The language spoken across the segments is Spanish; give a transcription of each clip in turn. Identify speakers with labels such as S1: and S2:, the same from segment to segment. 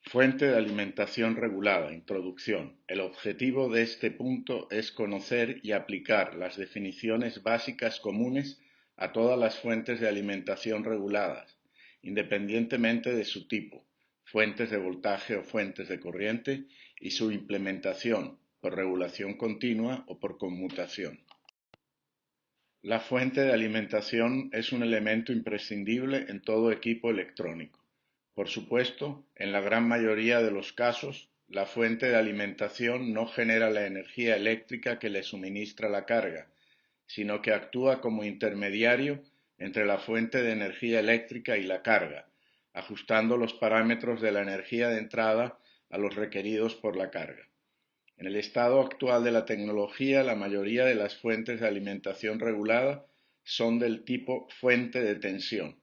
S1: Fuente de alimentación regulada. Introducción. El objetivo de este punto es conocer y aplicar las definiciones básicas comunes a todas las fuentes de alimentación reguladas, independientemente de su tipo, fuentes de voltaje o fuentes de corriente, y su implementación, por regulación continua o por conmutación. La fuente de alimentación es un elemento imprescindible en todo equipo electrónico. Por supuesto, en la gran mayoría de los casos, la fuente de alimentación no genera la energía eléctrica que le suministra la carga, sino que actúa como intermediario entre la fuente de energía eléctrica y la carga, ajustando los parámetros de la energía de entrada a los requeridos por la carga. En el estado actual de la tecnología, la mayoría de las fuentes de alimentación regulada son del tipo fuente de tensión.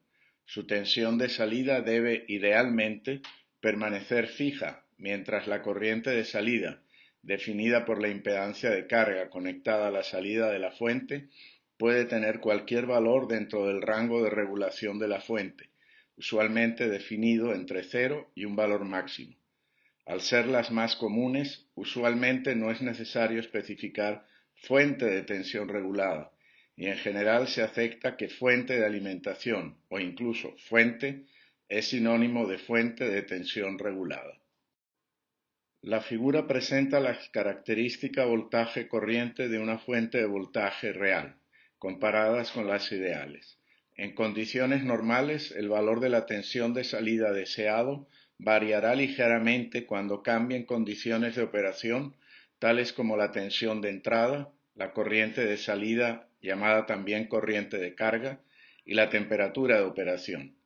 S1: Su tensión de salida debe, idealmente, permanecer fija, mientras la corriente de salida, definida por la impedancia de carga conectada a la salida de la fuente, puede tener cualquier valor dentro del rango de regulación de la fuente, usualmente definido entre 0 y un valor máximo. Al ser las más comunes, usualmente no es necesario especificar fuente de tensión regulada, y en general se acepta que fuente de alimentación o incluso fuente es sinónimo de fuente de tensión regulada. La figura presenta las características voltaje-corriente de una fuente de voltaje real, comparadas con las ideales. En condiciones normales, el valor de la tensión de salida deseado variará ligeramente cuando cambien condiciones de operación, tales como la tensión de entrada, la corriente de salida, llamada también corriente de carga, y la temperatura de operación.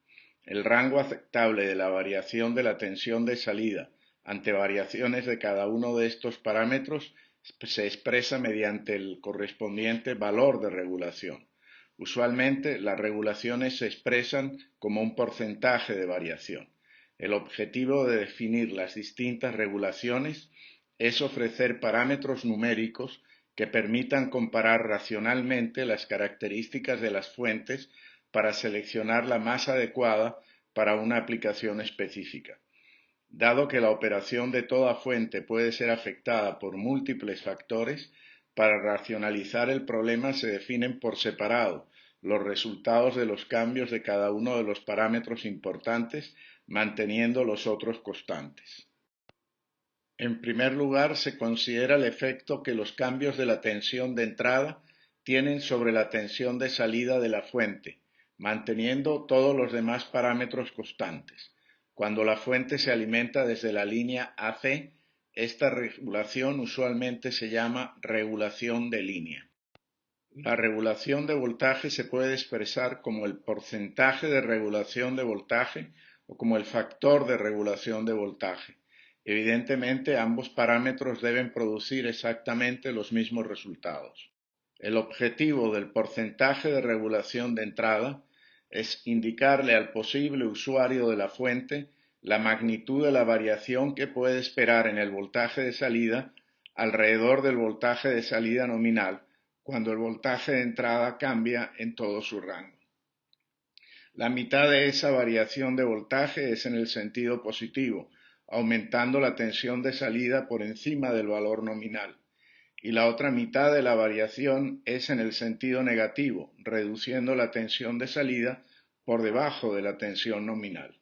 S1: El rango aceptable de la variación de la tensión de salida ante variaciones de cada uno de estos parámetros se expresa mediante el correspondiente valor de regulación. Usualmente, las regulaciones se expresan como un porcentaje de variación. El objetivo de definir las distintas regulaciones es ofrecer parámetros numéricos que permitan comparar racionalmente las características de las fuentes para seleccionar la más adecuada para una aplicación específica. Dado que la operación de toda fuente puede ser afectada por múltiples factores, para racionalizar el problema se definen por separado los resultados de los cambios de cada uno de los parámetros importantes, manteniendo los otros constantes. En primer lugar, se considera el efecto que los cambios de la tensión de entrada tienen sobre la tensión de salida de la fuente, manteniendo todos los demás parámetros constantes. Cuando la fuente se alimenta desde la línea AC, esta regulación usualmente se llama regulación de línea. La regulación de voltaje se puede expresar como el porcentaje de regulación de voltaje o como el factor de regulación de voltaje. Evidentemente, ambos parámetros deben producir exactamente los mismos resultados. El objetivo del porcentaje de regulación de entrada es indicarle al posible usuario de la fuente la magnitud de la variación que puede esperar en el voltaje de salida alrededor del voltaje de salida nominal cuando el voltaje de entrada cambia en todo su rango. La mitad de esa variación de voltaje es en el sentido positivo, aumentando la tensión de salida por encima del valor nominal, y la otra mitad de la variación es en el sentido negativo, reduciendo la tensión de salida por debajo de la tensión nominal.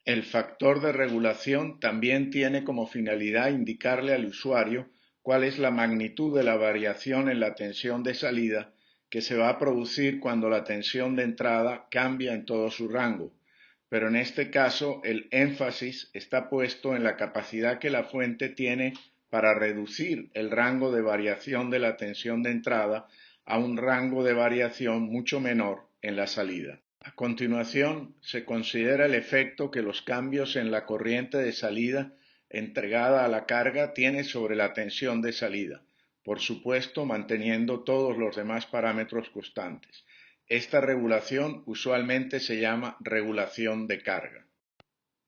S1: El factor de regulación también tiene como finalidad indicarle al usuario cuál es la magnitud de la variación en la tensión de salida que se va a producir cuando la tensión de entrada cambia en todo su rango, pero en este caso el énfasis está puesto en la capacidad que la fuente tiene para reducir el rango de variación de la tensión de entrada a un rango de variación mucho menor en la salida. A continuación, se considera el efecto que los cambios en la corriente de salida entregada a la carga tiene sobre la tensión de salida, por supuesto manteniendo todos los demás parámetros constantes. Esta regulación usualmente se llama regulación de carga.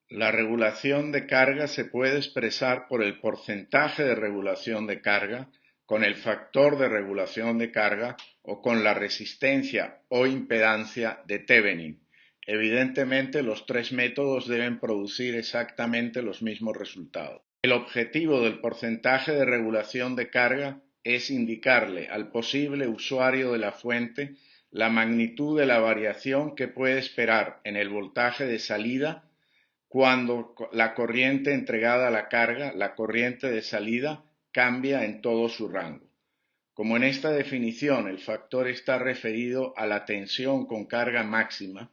S1: La regulación de carga se puede expresar por el porcentaje de regulación de carga, con el factor de regulación de carga o con la resistencia o impedancia de Thevenin, Evidentemente, los tres métodos deben producir exactamente los mismos resultados. El objetivo del porcentaje de regulación de carga es indicarle al posible usuario de la fuente la magnitud de la variación que puede esperar en el voltaje de salida cuando la corriente entregada a la carga, la corriente de salida, cambia en todo su rango. Como en esta definición el factor está referido a la tensión con carga máxima,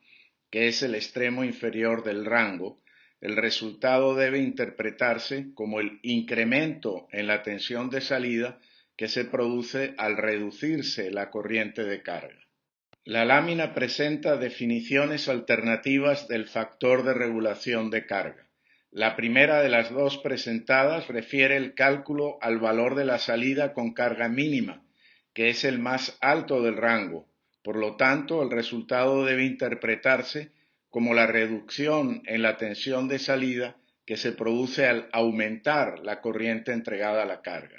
S1: que es el extremo inferior del rango, el resultado debe interpretarse como el incremento en la tensión de salida que se produce al reducirse la corriente de carga. La lámina presenta definiciones alternativas del factor de regulación de carga. La primera de las dos presentadas refiere el cálculo al valor de la salida con carga mínima, que es el más alto del rango. Por lo tanto, el resultado debe interpretarse como la reducción en la tensión de salida que se produce al aumentar la corriente entregada a la carga.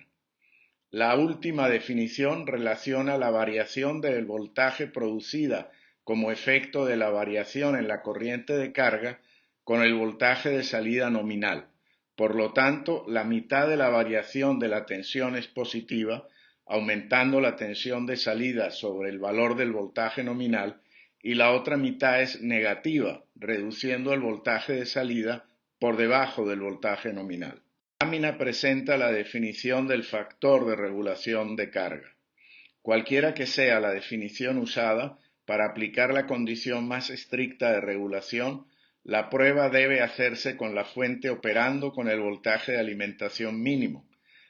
S1: La última definición relaciona la variación del voltaje producida como efecto de la variación en la corriente de carga con el voltaje de salida nominal. Por lo tanto, la mitad de la variación de la tensión es positiva, aumentando la tensión de salida sobre el valor del voltaje nominal, y la otra mitad es negativa, reduciendo el voltaje de salida por debajo del voltaje nominal. La lámina presenta la definición del factor de regulación de carga. Cualquiera que sea la definición usada, para aplicar la condición más estricta de regulación, la prueba debe hacerse con la fuente operando con el voltaje de alimentación mínimo,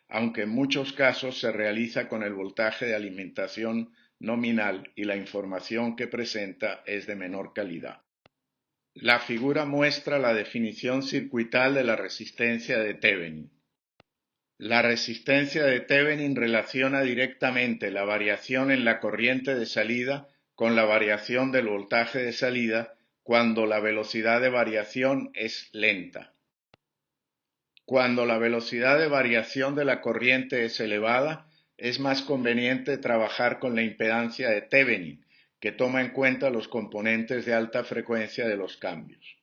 S1: aunque en muchos casos se realiza con el voltaje de alimentación nominal y la información que presenta es de menor calidad. La figura muestra la definición circuital de la resistencia de Thevenin. La resistencia de Thevenin relaciona directamente la variación en la corriente de salida con la variación del voltaje de salida cuando la velocidad de variación es lenta. Cuando la velocidad de variación de la corriente es elevada, es más conveniente trabajar con la impedancia de Thevenin, que toma en cuenta los componentes de alta frecuencia de los cambios.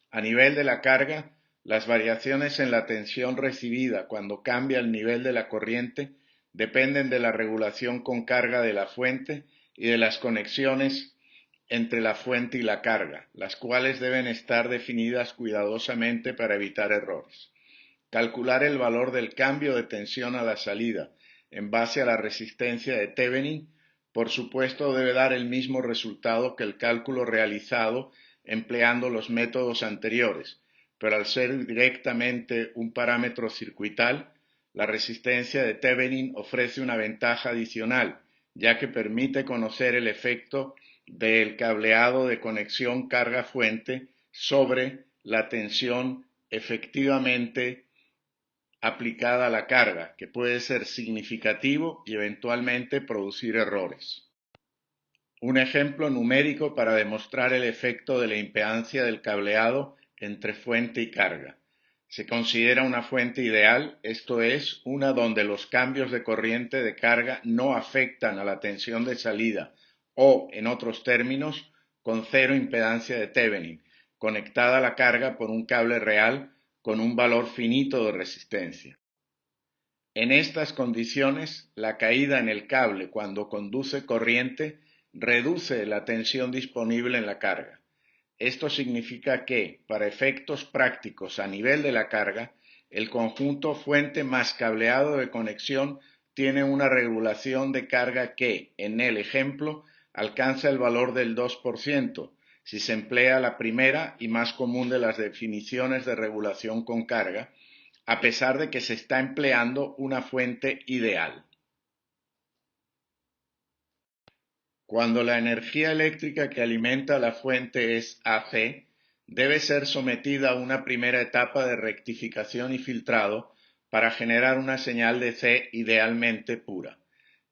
S1: A nivel de la carga, las variaciones en la tensión recibida cuando cambia el nivel de la corriente dependen de la regulación con carga de la fuente y de las conexiones entre la fuente y la carga, las cuales deben estar definidas cuidadosamente para evitar errores. Calcular el valor del cambio de tensión a la salida en base a la resistencia de Thevenin, por supuesto, debe dar el mismo resultado que el cálculo realizado empleando los métodos anteriores, pero al ser directamente un parámetro circuital, la resistencia de Thevenin ofrece una ventaja adicional, ya que permite conocer el efecto del cableado de conexión carga-fuente sobre la tensión efectivamente aplicada a la carga, que puede ser significativo y eventualmente producir errores. Un ejemplo numérico para demostrar el efecto de la impedancia del cableado entre fuente y carga. Se considera una fuente ideal, esto es, una donde los cambios de corriente de carga no afectan a la tensión de salida o, en otros términos, con cero impedancia de Thevenin, conectada a la carga por un cable real con un valor finito de resistencia. En estas condiciones, la caída en el cable cuando conduce corriente reduce la tensión disponible en la carga. Esto significa que, para efectos prácticos a nivel de la carga, el conjunto fuente más cableado de conexión tiene una regulación de carga que, en el ejemplo, alcanza el valor del 2%, si se emplea la primera y más común de las definiciones de regulación con carga, a pesar de que se está empleando una fuente ideal. Cuando la energía eléctrica que alimenta la fuente es AC, debe ser sometida a una primera etapa de rectificación y filtrado para generar una señal de C idealmente pura.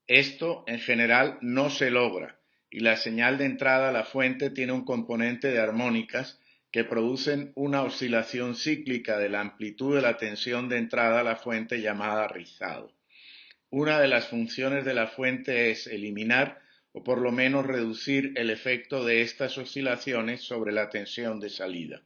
S1: Esto, en general, no se logra, y la señal de entrada a la fuente tiene un componente de armónicas que producen una oscilación cíclica de la amplitud de la tensión de entrada a la fuente llamada rizado. Una de las funciones de la fuente es eliminar o por lo menos reducir el efecto de estas oscilaciones sobre la tensión de salida.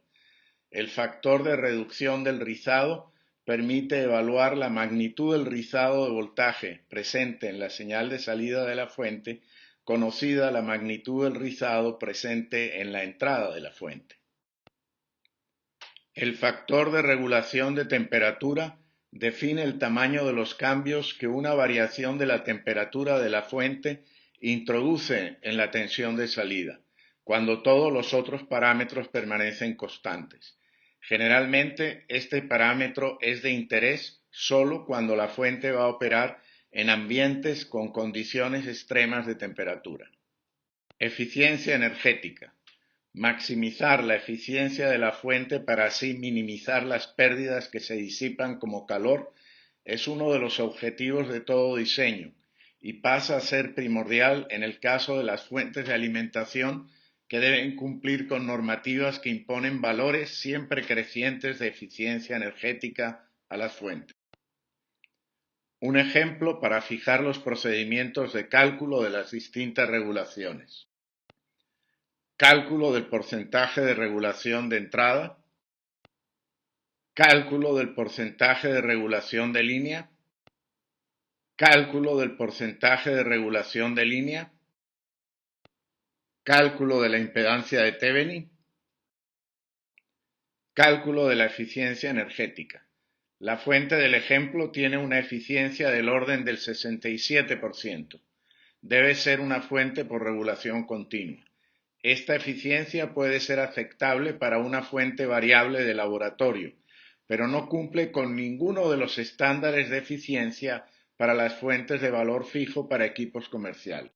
S1: El factor de reducción del rizado permite evaluar la magnitud del rizado de voltaje presente en la señal de salida de la fuente, conocida la magnitud del rizado presente en la entrada de la fuente. El factor de regulación de temperatura define el tamaño de los cambios que una variación de la temperatura de la fuente introduce en la tensión de salida, cuando todos los otros parámetros permanecen constantes. Generalmente, este parámetro es de interés solo cuando la fuente va a operar en ambientes con condiciones extremas de temperatura. Eficiencia energética. Maximizar la eficiencia de la fuente para así minimizar las pérdidas que se disipan como calor es uno de los objetivos de todo diseño y pasa a ser primordial en el caso de las fuentes de alimentación que deben cumplir con normativas que imponen valores siempre crecientes de eficiencia energética a las fuentes. Un ejemplo para fijar los procedimientos de cálculo de las distintas regulaciones. Cálculo del porcentaje de regulación de entrada, cálculo del porcentaje de regulación de línea, cálculo del porcentaje de regulación de línea, cálculo de la impedancia de Thevenin, cálculo de la eficiencia energética. La fuente del ejemplo tiene una eficiencia del orden del 67%. Debe ser una fuente por regulación continua. Esta eficiencia puede ser aceptable para una fuente variable de laboratorio, pero no cumple con ninguno de los estándares de eficiencia para las fuentes de valor fijo para equipos comerciales.